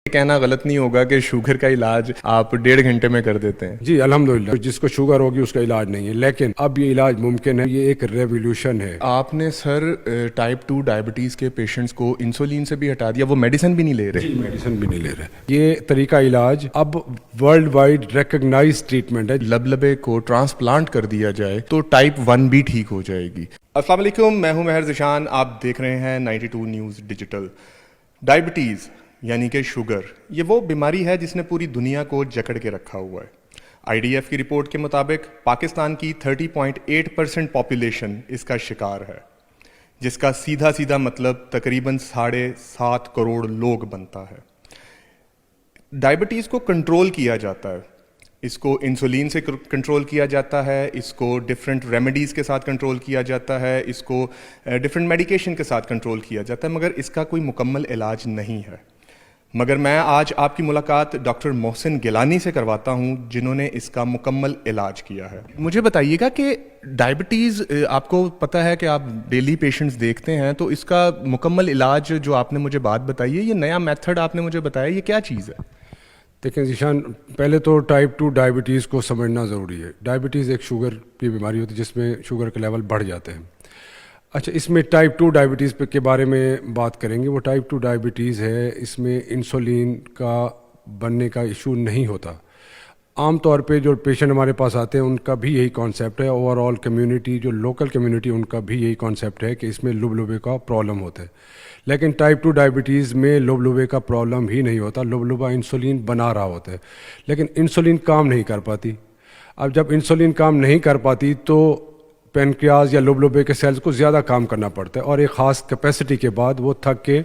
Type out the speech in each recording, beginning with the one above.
کہنا غلط نہیں ہوگا کہ شوگر کا علاج آپ 1.5 گھنٹے میں کر دیتے ہیں؟ جی الحمدللہ، جس کو شوگر ہوگی اس کا علاج نہیں ہے، لیکن اب یہ علاج ممکن ہے، یہ ایک ریولیوشن ہے۔ آپ نے سر ٹائپ 2 ڈائبٹیز کے پیشنٹس کو انسولین سے بھی ہٹا دیا، وہ میڈیسن بھی نہیں لے رہے؟ جی میڈیسن بھی نہیں لے رہے۔ یہ طریقہ علاج اب ورلڈ وائڈ ریکگنائز ٹریٹمنٹ ہے۔ لبلبے کو ٹرانسپلانٹ کر دیا جائے تو ٹائپ 1 بھی ٹھیک ہو جائے گی۔ السلام علیکم، میں ہوں مہر ذیشان، آپ دیکھ رہے ہیں 92 نیوز ڈیجیٹل۔ ڈائبٹیز یعنی کہ شوگر، یہ وہ بیماری ہے جس نے پوری دنیا کو جکڑ کے رکھا ہوا ہے۔ آئی ڈی ایف کی رپورٹ کے مطابق پاکستان کی 30.8% پاپولیشن اس کا شکار ہے، جس کا سیدھا سیدھا مطلب تقریباً 7.5 کروڑ لوگ بنتا ہے۔ ڈائبٹیز کو کنٹرول کیا جاتا ہے، اس کو انسولین سے کنٹرول کیا جاتا ہے، اس کو ڈفرینٹ ریمیڈیز کے ساتھ کنٹرول کیا جاتا ہے، اس کو ڈفرینٹ میڈیکیشن کے ساتھ کنٹرول کیا جاتا ہے، مگر اس کا کوئی مکمل علاج نہیں ہے۔ مگر میں آج آپ کی ملاقات ڈاکٹر محسن گیلانی سے کرواتا ہوں، جنہوں نے اس کا مکمل علاج کیا ہے۔ مجھے بتائیے گا کہ ڈائبٹیز، آپ کو پتہ ہے کہ آپ ڈیلی پیشنٹس دیکھتے ہیں، تو اس کا مکمل علاج جو آپ نے مجھے بات بتائی ہے، یہ نیا میتھڈ آپ نے مجھے بتایا، یہ کیا چیز ہے؟ دیکھیں ذیشان، پہلے تو ٹائپ 2 ڈائبٹیز کو سمجھنا ضروری ہے۔ ڈائبٹیز ایک شوگر کی بیماری ہوتی ہے جس میں شوگر کے لیول بڑھ جاتے ہیں۔ اچھا، اس میں ٹائپ 2 ڈائبٹیز کے بارے میں بات کریں گے۔ وہ ٹائپ 2 ڈائبٹیز ہے، اس میں انسولین کا بننے کا ایشو نہیں ہوتا۔ عام طور پہ جو پیشنٹ ہمارے پاس آتے ہیں ان کا بھی یہی کانسیپٹ ہے، اوور آل کمیونٹی، جو لوکل کمیونٹی، ان کا بھی یہی کانسیپٹ ہے کہ اس میں لبلبے کا پرابلم ہوتا ہے۔ لیکن ٹائپ 2 ڈائبٹیز میں لبلبے کا پرابلم ہی نہیں ہوتا، لبلبہ انسولین بنا رہا ہوتا ہے، لیکن انسولین کام نہیں کر پاتی۔ اب جب انسولین کام نہیں کر پاتی تو پینکریاز یا لبلبے کے سیلز کو زیادہ کام کرنا پڑتا ہے، اور ایک خاص کیپیسٹی کے بعد وہ تھک کے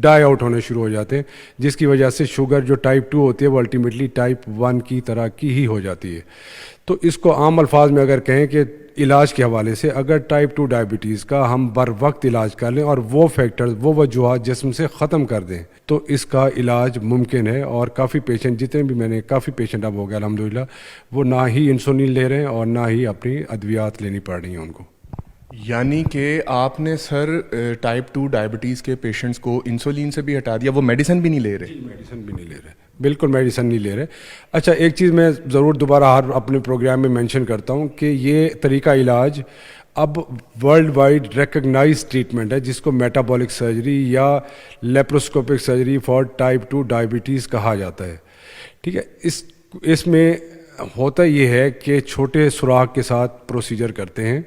ڈائی آؤٹ ہونے شروع ہو جاتے ہیں، جس کی وجہ سے شوگر جو ٹائپ 2 ہوتی ہے وہ الٹیمیٹلی ٹائپ 1 کی طرح کی ہی ہو جاتی ہے۔ تو اس کو عام الفاظ میں اگر کہیں کہ علاج کے حوالے سے، اگر ٹائپ 2 ڈائبٹیز کا ہم بر وقت علاج کر لیں اور وہ فیکٹرز، وہ وجوہات جسم سے ختم کر دیں، تو اس کا علاج ممکن ہے۔ اور کافی پیشنٹ، جتنے بھی میں نے کافی پیشنٹ اب ہو گیا الحمدللہ، وہ نہ ہی انسولین لے رہے ہیں اور نہ ہی اپنی ادویات لینی پڑ رہی ہیں ان کو۔ یعنی کہ آپ نے سر ٹائپ 2 ڈائبٹیز کے پیشنٹس کو انسولین سے بھی ہٹا دیا، وہ میڈیسن بھی نہیں لے رہے؟ جی میڈیسن بھی نہیں لے رہے، بالکل میڈیسن نہیں لے رہے۔ اچھا، ایک چیز میں ضرور دوبارہ ہر اپنے پروگرام میں مینشن کرتا ہوں کہ یہ طریقہ علاج اب ورلڈ وائڈ ریکگنائز ٹریٹمنٹ ہے، جس کو میٹابولک سرجری یا laparoscopic surgery for type 2 diabetes کہا جاتا ہے۔ ٹھیک ہے، اس میں ہوتا یہ ہے کہ چھوٹے سوراخ کے ساتھ پروسیجر کرتے ہیں،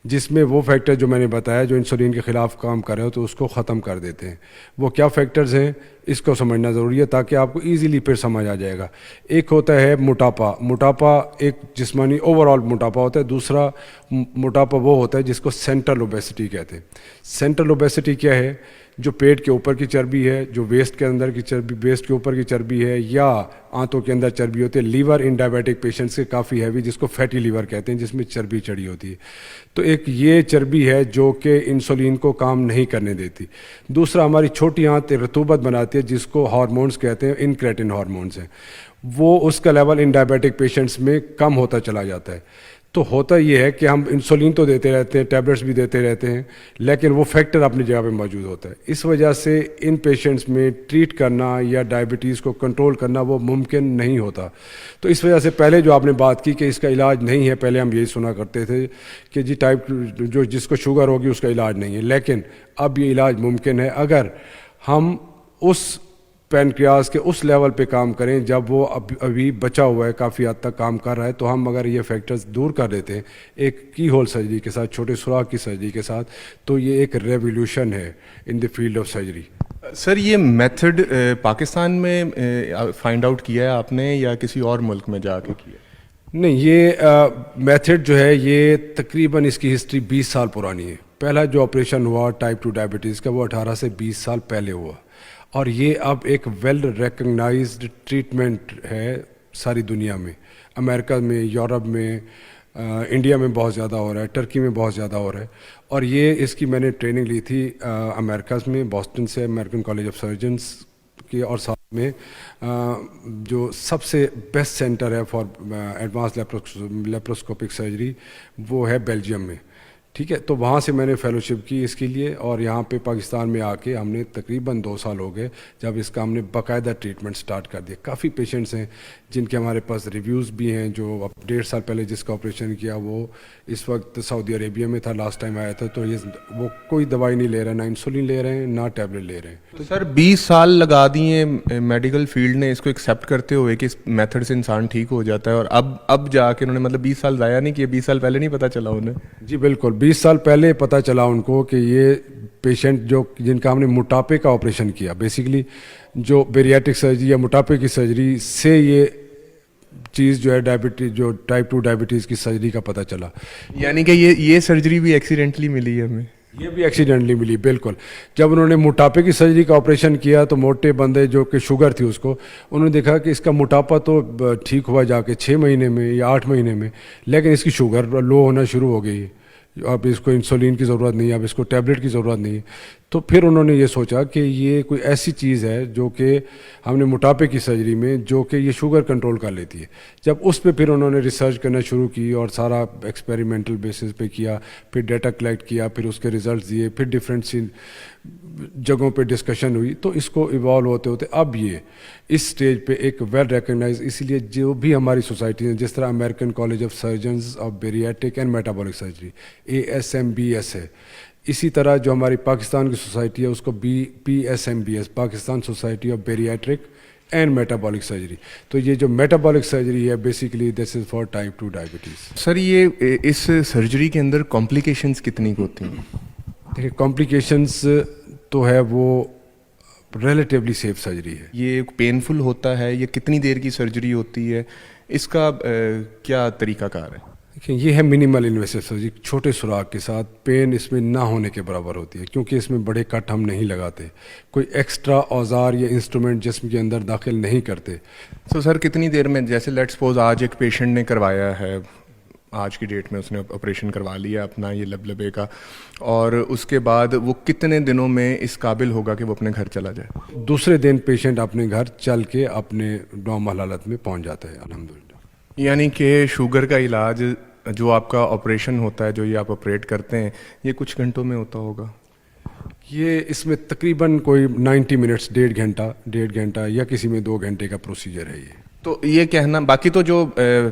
جس میں وہ فیکٹر جو میں نے بتایا جو انسولین کے خلاف کام کر رہے ہو تو اس کو ختم کر دیتے ہیں۔ وہ کیا فیکٹرز ہیں اس کو سمجھنا ضروری ہے تاکہ آپ کو ایزیلی پھر سمجھ آ جائے گا۔ ایک ہوتا ہے موٹاپا ایک جسمانی اوور آل موٹاپا ہوتا ہے۔ دوسرا موٹاپا وہ ہوتا ہے جس کو سینٹرل اوبیسٹی کہتے ہیں۔ سینٹرل اوبیسٹی کیا ہے؟ جو پیٹ کے اوپر کی چربی ہے، جو ویسٹ کے اندر کی چربی، ویسٹ کے اوپر کی چربی ہے، یا آنتوں کے اندر چربی ہوتی ہے۔ لیور ان ڈائبیٹک پیشنٹس کے کافی ہیوی، جس کو فیٹی لیور کہتے ہیں، جس میں چربی چڑھی ہوتی ہے۔ تو ایک یہ چربی ہے جو کہ انسولین کو کام نہیں کرنے دیتی۔ دوسرا، ہماری چھوٹی آنت رطوبت بناتی ہے، جس کو ہارمونز کہتے ہیں، انکریٹن ہارمونز ہیں، وہ اس کا لیول ان ڈائبیٹک پیشنٹس میں کم ہوتا چلا جاتا ہے۔ تو ہوتا یہ ہے کہ ہم انسولین تو دیتے رہتے ہیں، ٹیبلٹس بھی دیتے رہتے ہیں، لیکن وہ فیکٹر اپنی جگہ پہ موجود ہوتا ہے۔ اس وجہ سے ان پیشنٹس میں ٹریٹ کرنا یا ڈائبٹیز کو کنٹرول کرنا وہ ممکن نہیں ہوتا۔ تو اس وجہ سے پہلے جو آپ نے بات کی کہ اس کا علاج نہیں ہے، پہلے ہم یہی سنا کرتے تھے کہ جی ٹائپ جو جس کو شوگر ہوگی اس کا علاج نہیں ہے، لیکن اب یہ علاج ممکن ہے اگر ہم اس پینکریاز کے اس لیول پہ کام کریں جب وہ ابھی بچا ہوا ہے، کافی حد تک کام کر رہا ہے۔ تو ہم اگر یہ فیکٹرز دور کر دیتے ہیں ایک کی ہول سرجری کے ساتھ، چھوٹے سوراخ کی سرجری کے ساتھ، تو یہ ایک ریولیوشن ہے ان دی فیلڈ آف سرجری۔ سر، یہ میتھڈ پاکستان میں فائنڈ آؤٹ کیا ہے آپ نے یا کسی اور ملک میں جا کے کیا؟ نہیں، یہ میتھڈ جو ہے یہ تقریباً اس کی ہسٹری 20 سال پرانی ہے۔ پہلا جو آپریشن ہوا ٹائپ 2 ڈائبٹیز کا وہ 18 سے 20 سال پہلے ہوا، اور یہ اب ایک ویل ریکگنائزڈ ٹریٹمنٹ ہے ساری دنیا میں۔ امریکہ میں، یورپ میں، انڈیا میں بہت زیادہ ہو رہا ہے، ٹرکی میں بہت زیادہ ہو رہا ہے۔ اور یہ اس کی میں نے ٹریننگ لی تھی امریکہ میں، بوسٹن سے، امریکن کالج آف سرجنس کی، اور ساتھ میں جو سب سے بیسٹ سینٹر ہے فار ایڈوانس لیپروسکوپک سرجری وہ ہے بیلجیم میں۔ ٹھیک ہے. تو وہاں سے میں نے فیلوشپ کی اس کے لیے, اور یہاں پہ پاکستان میں آ کے ہم نے تقریباً 2 سال ہو گئے جب اس کا ہم نے باقاعدہ ٹریٹمنٹ سٹارٹ کر دیا. کافی پیشنٹس ہیں جن کے ہمارے پاس ریویوز بھی ہیں, جو اب 1.5 سال پہلے جس کا آپریشن کیا وہ اس وقت سعودی عربیہ میں تھا, لاسٹ ٹائم آیا تھا. تو یہ وہ کوئی دوائی نہیں لے رہے, نہ انسولین لے رہے ہیں نہ ٹیبلٹ لے رہے ہیں. تو سر 20 سال لگا دیے میڈیکل فیلڈ نے اس کو ایکسیپٹ کرتے ہوئے کہ اس میتھڈ سے انسان ٹھیک ہو جاتا ہے, اور اب جا کے انہوں نے مطلب 20 سال ضائع نہیں کیے, 20 سال پہلے نہیں پتہ چلا انہیں؟ جی بالکل, 20 سال پہلے پتہ چلا ان کو کہ یہ پیشنٹ جو جن کا ہم نے موٹاپے کا آپریشن کیا, بیسیکلی جو بیریاٹک سرجری یا موٹاپے کی سرجری سے یہ چیز جو ہے ڈائبٹیز, جو ٹائپ 2 ڈائبٹیز کی سرجری کا پتہ چلا. یعنی کہ یہ سرجری بھی ایکسیڈنٹلی ملی ہے ہمیں؟ یہ بھی ایکسیڈنٹلی ملی, بالکل. جب انہوں نے موٹاپے کی سرجری کا آپریشن کیا تو موٹے بندے جو کہ شوگر تھی اس کو, انہوں نے دیکھا کہ اس کا موٹاپا تو ٹھیک ہوا جا کے 6 مہینے میں یا 8 مہینے میں, لیکن اس کی شوگر لو ہونا شروع ہو گئی. اب اس کو انسولین کی ضرورت نہیں ہے, اب اس کو ٹیبلٹ کی ضرورت نہیں ہے. تو پھر انہوں نے یہ سوچا کہ یہ کوئی ایسی چیز ہے جو کہ ہم نے موٹاپے کی سرجری میں جو کہ یہ شوگر کنٹرول کر لیتی ہے. جب اس پہ پھر انہوں نے ریسرچ کرنا شروع کی اور سارا ایکسپیریمنٹل بیسس پہ کیا, پھر ڈیٹا کلیکٹ کیا, پھر اس کے ریزلٹس دیے, پھر ڈفرینٹ سی جگہوں پہ ڈسکشن ہوئی, تو اس کو ایوالو ہوتے ہوتے اب یہ اس سٹیج پہ ایک ویل ریکگنائز. اسی لیے جو بھی ہماری سوسائٹی ہیں, جس طرح American college of surgeons of bariatric and metabolic surgery ASMBS ہے, اسی طرح جو ہماری پاکستان کی سوسائٹی ہے اس کو PSMBS, Pakistan society of bariatric and metabolic surgery. تو یہ جو میٹابولک سرجری ہے basically this is for type 2 diabetes. Sir یہ اس سرجری کے اندر کمپلیکیشنز کتنی ہوتی ہیں؟ دیکھیے کمپلیکیشنز تو ہے وہ ریلیٹیولی سیف سرجری ہے. یہ پینفل ہوتا ہے, یہ کتنی دیر کی سرجری ہوتی ہے, اس کا کیا طریقہ کار ہے؟ دیکھیں یہ ہے منیمل انویسو سرجری, چھوٹے سوراخ کے ساتھ, پین اس میں نہ ہونے کے برابر ہوتی ہے کیونکہ اس میں بڑے کٹ ہم نہیں لگاتے, کوئی ایکسٹرا اوزار یا انسٹرومنٹ جسم کے اندر داخل نہیں کرتے. تو سر کتنی دیر میں, جیسے لیٹ سپوز آج ایک پیشنٹ نے کروایا ہے, آج کی ڈیٹ میں اس نے آپریشن کروا لیا اپنا یہ لبے کا, اور اس کے بعد وہ کتنے دنوں میں اس قابل ہوگا کہ وہ اپنے گھر چلا جائے؟ دوسرے دن پیشنٹ اپنے گھر چل کے اپنے نارمل حالت میں پہنچ جاتا ہے الحمدللہ. یعنی کہ شوگر کا علاج جو آپ کا آپریشن ہوتا ہے, جو یہ آپ آپریٹ کرتے ہیں, یہ کچھ گھنٹوں میں ہوتا ہوگا؟ یہ اس میں تقریباً کوئی 90 منٹس, 1.5 گھنٹہ یا کسی میں 2 گھنٹے کا پروسیجر ہے یہ. تو یہ کہنا, باقی تو جو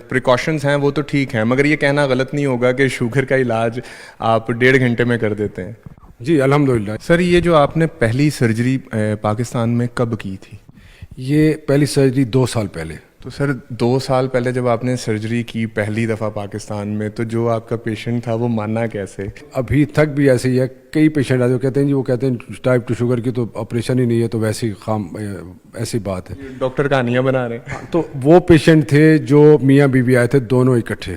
پریکاشنز ہیں وہ تو ٹھیک ہیں, مگر یہ کہنا غلط نہیں ہوگا کہ شوگر کا علاج آپ 1.5 گھنٹے میں کر دیتے ہیں؟ جی الحمدللہ. سر یہ جو آپ نے پہلی سرجری پاکستان میں کب کی تھی؟ یہ پہلی سرجری 2 سال پہلے. تو سر 2 سال پہلے جب آپ نے سرجری کی پہلی دفعہ پاکستان میں, تو جو آپ کا پیشنٹ تھا وہ مانا کیسے؟ ابھی تک بھی ایسے ہی ہے. کئی پیشنٹ آتے ہیں کہتے ہیں جی, وہ کہتے ہیں ٹائپ 2 شوگر کی تو آپریشن ہی نہیں ہے, تو ویسی ایسی بات ہے. ڈاکٹر کہانیاں بنا رہے ہیں. تو وہ پیشنٹ تھے جو میاں بیوی آئے تھے دونوں اکٹھے,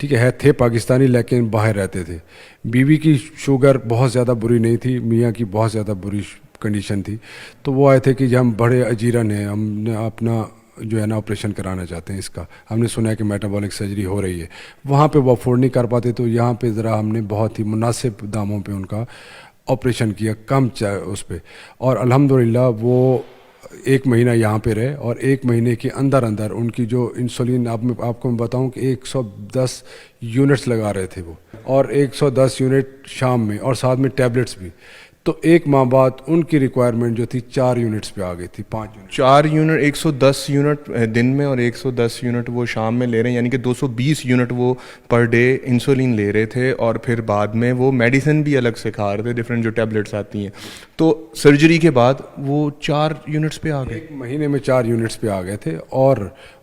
ٹھیک ہے, تھے پاکستانی لیکن باہر رہتے تھے. بیوی کی شوگر بہت زیادہ بری نہیں تھی, میاں کی بہت زیادہ بری کنڈیشن تھی. تو وہ آئے تھے کہ ہم بڑے اجیرن ہیں, ہم نے اپنا جو ہے نا آپریشن کرانا چاہتے ہیں اس کا, ہم نے سنا ہے کہ میٹابولک سرجری ہو رہی ہے. وہاں پہ وہ افورڈ نہیں کر پاتے, تو یہاں پہ ذرا ہم نے بہت ہی مناسب داموں پہ ان کا آپریشن کیا, کم اس پہ, اور الحمدللہ وہ 1 مہینہ یہاں پہ رہے, اور 1 مہینے کے اندر ان کی جو انسولین, آپ کو میں بتاؤں کہ 110 یونٹس لگا رہے تھے وہ, اور 110 یونٹ شام میں, اور ساتھ میں ٹیبلٹس بھی. تو 1 ماہ بعد ان کی ریکوائرمنٹ جو تھی 4 یونٹس پہ آ گئی تھی, 5 یونٹ. 4 یونٹ, 110 یونٹ دن میں اور 110 یونٹ وہ شام میں لے رہے ہیں, یعنی کہ 220 یونٹ وہ پر ڈے انسولین لے رہے تھے, اور پھر بعد میں وہ میڈیسن بھی الگ سے کھا رہے تھے, ڈفرینٹ جو ٹیبلٹس آتی ہیں. تو سرجری کے بعد وہ 4 یونٹس پہ آ گئے, 1 مہینے میں 4 یونٹس پہ آ گئے تھے. اور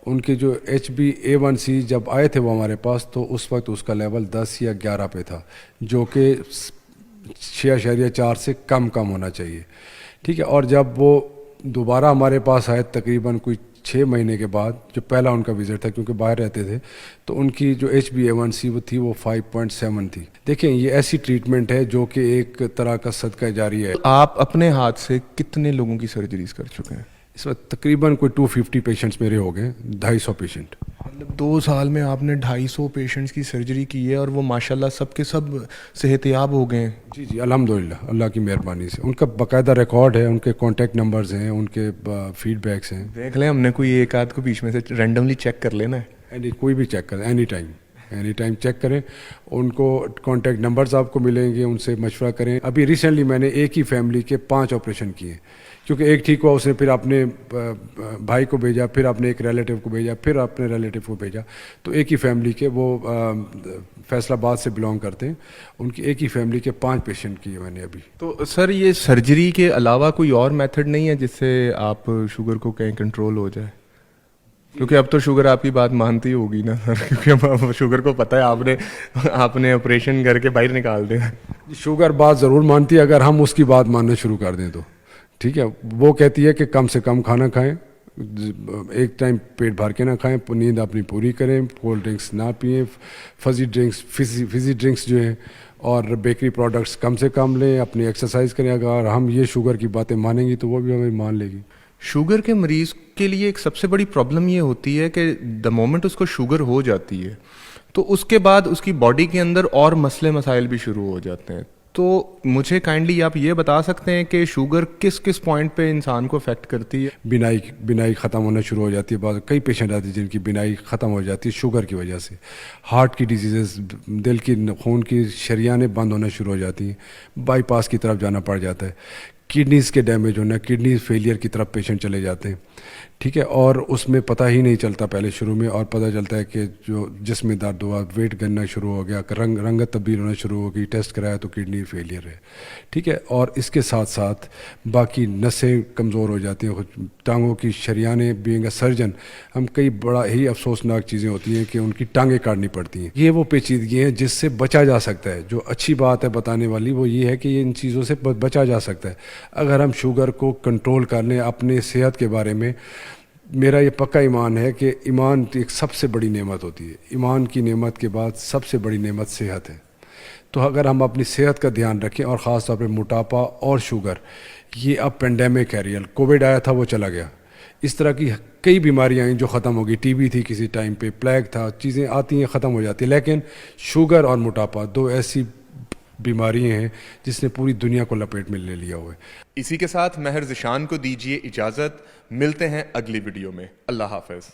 ان کے جو HbA1c جب آئے تھے وہ ہمارے پاس, تو اس وقت اس کا لیول 10 یا 11 پہ تھا, جو کہ 6.4 سے کم ہونا چاہیے, ٹھیک ہے. اور جب وہ دوبارہ ہمارے پاس آئے تقریباً کوئی 6 مہینے کے بعد, جو پہلا ان کا وزٹ تھا کیونکہ باہر رہتے تھے, تو ان کی جو HbA1c وہ تھی وہ 5.7 تھی. دیکھیں یہ ایسی ٹریٹمنٹ ہے جو کہ ایک طرح کا صدقہ جاری ہے. آپ اپنے ہاتھ سے کتنے لوگوں کی سرجریز کر چکے ہیں اس وقت؟ تقریباً کوئی 250 پیشنٹس میرے ہو گئے, 250 پیشنٹ. مطلب 2 سال میں آپ نے 250 پیشنٹس کی سرجری کی ہے, اور وہ ماشاءاللہ سب کے سب صحت یاب ہو گئے ہیں. جی الحمدللہ, اللہ کی مہربانی سے. ان کا باقاعدہ ریکارڈ ہے, ان کے کانٹیکٹ نمبرز ہیں, ان کے فیڈ بیکس ہیں. دیکھ لیں, ہم نے کوئی ایک آدھ کو بیچ میں سے رینڈملی چیک کر لینا ہے. کوئی بھی چیک کر, any time any time check کریں. ان کو کانٹیکٹ نمبرز آپ کو ملیں گے, ان سے مشورہ کریں. ابھی ریسنٹلی میں نے ایک ہی فیملی کے 5 آپریشن کیے, کیونکہ ایک ٹھیک ہوا, اس نے پھر اپنے بھائی کو بھیجا, پھر اپنے ایک ریلیٹیو کو بھیجا, پھر اپنے ریلیٹیو کو بھیجا. تو ایک ہی فیملی کے, وہ فیصل آباد سے بلانگ کرتے ہیں, ان کی ایک ہی فیملی کے 5 پیشنٹ کیے میں نے ابھی. تو سر یہ سرجری کے علاوہ کوئی اور میتھڈ نہیں ہے جس سے آپ شوگر کو کہیں کنٹرول ہو جائے؟ کیونکہ اب تو شوگر آپ کی بات مانتی ہوگی نا سر, کیونکہ اب شوگر کو پتہ ہے آپ نے آپریشن کر کے باہر نکال دیا. شوگر بات ضرور مانتی ہے اگر ہم اس کی بات ماننا شروع کر دیں تو. ٹھیک ہے, وہ کہتی ہے کہ کم سے کم کھانا کھائیں, ایک ٹائم پیٹ بھر کے نہ کھائیں, نیند اپنی پوری کریں, کولڈ ڈرنکس نہ پئیں, فزی ڈرنکس جو ہیں اور بیکری پروڈکٹس کم سے کم لیں, اپنی ایکسرسائز کریں. اگر ہم یہ شوگر کی باتیں مانیں گی تو وہ بھی ہمیں مان لے گی. شوگر کے مریض کے لیے ایک سب سے بڑی پرابلم یہ ہوتی ہے کہ دا مومنٹ اس کو شوگر ہو جاتی ہے تو اس کے بعد اس کی باڈی کے اندر اور مسئلے مسائل بھی شروع ہو جاتے ہیں. تو مجھے کائنڈلی آپ یہ بتا سکتے ہیں کہ شوگر کس کس پوائنٹ پہ انسان کو افیکٹ کرتی ہے؟ بینائی ختم ہونا شروع ہو جاتی ہے. کئی پیشنٹ آتے ہیں جن کی بینائی ختم ہو جاتی ہے شوگر کی وجہ سے. ہارٹ کی ڈیزیزز, دل کی خون کی شریانیں بند ہونا شروع ہو جاتی ہیں, بائی پاس کی طرف جانا پڑ جاتا ہے. کڈنیز کے ڈیمیج ہونا, کڈنیز فیلئر کی طرف پیشنٹ چلے جاتے ہیں. ٹھیک ہے, اور اس میں پتہ ہی نہیں چلتا پہلے شروع میں, اور پتہ چلتا ہے کہ جو جسم میں درد ہوا, ویٹ گرنا شروع ہو گیا, رنگت تبدیل ہونا شروع ہو گئی, ٹیسٹ کرایا تو کڈنی فیلئر ہے. ٹھیک ہے, اور اس کے ساتھ ساتھ باقی نسیں کمزور ہو جاتی ہیں, ٹانگوں کی شریانیں. بینگ اے سرجن ہم کئی بڑا ہی افسوسناک چیزیں ہوتی ہیں کہ ان کی ٹانگیں کاٹنی پڑتی ہیں. یہ وہ پیچیدگی ہیں جس سے بچا جا سکتا ہے. جو اچھی بات ہے بتانے والی وہ یہ ہے کہ ان چیزوں سے بچا جا سکتا ہے اگر ہم شوگر کو کنٹرول کر لیں. اپنے صحت کے بارے میں میرا یہ پکا ایمان ہے کہ ایمان ایک سب سے بڑی نعمت ہوتی ہے. ایمان کی نعمت کے بعد سب سے بڑی نعمت صحت ہے. تو اگر ہم اپنی صحت کا دھیان رکھیں, اور خاص طور پہ موٹاپا اور شوگر, یہ اب پینڈیمک ہے ریئل. کووڈ آیا تھا وہ چلا گیا, اس طرح کی کئی بیماریاں ہیں جو ختم ہو گئی. ٹی بی تھی کسی ٹائم پہ, پلیگ تھا, چیزیں آتی ہیں ختم ہو جاتی ہیں. لیکن شوگر اور موٹاپا 2 ایسی بیماریاں ہیں جس نے پوری دنیا کو لپیٹ میں لے لیا ہوا ہے. اسی کے ساتھ مہر ذیشان کو دیجیے اجازت. ملتے ہیں اگلی ویڈیو میں. اللہ حافظ.